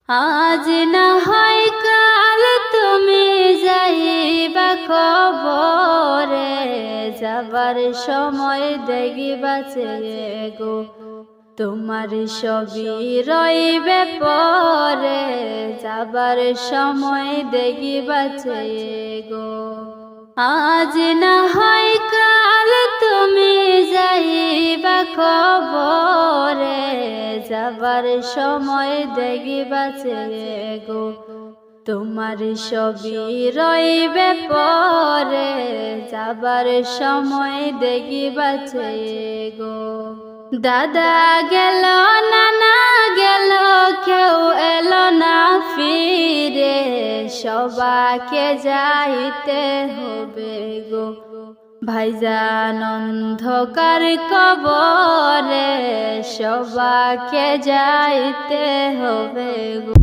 আজ না হয় কাল তুমি যাইবা কবরে, যাবার সময় দেখিবাছে গো তোমার সবই রইবে পরে, যাবার সময় দেখিবাছে গো। আজ না হয় কাল তুমি যাইবা কবরে, যাবার সময় দেখিবাছে গো তোমার সবই রইবে পরে, যাবার সময় দেখিবাছে গো। দাদা গেল নানা গেল কেউ এলো না ফিরে, সবাকে যাইতে হবে গো ভাইজান অন্ধকার কবরে, সবাকে যাইতে হবে গো।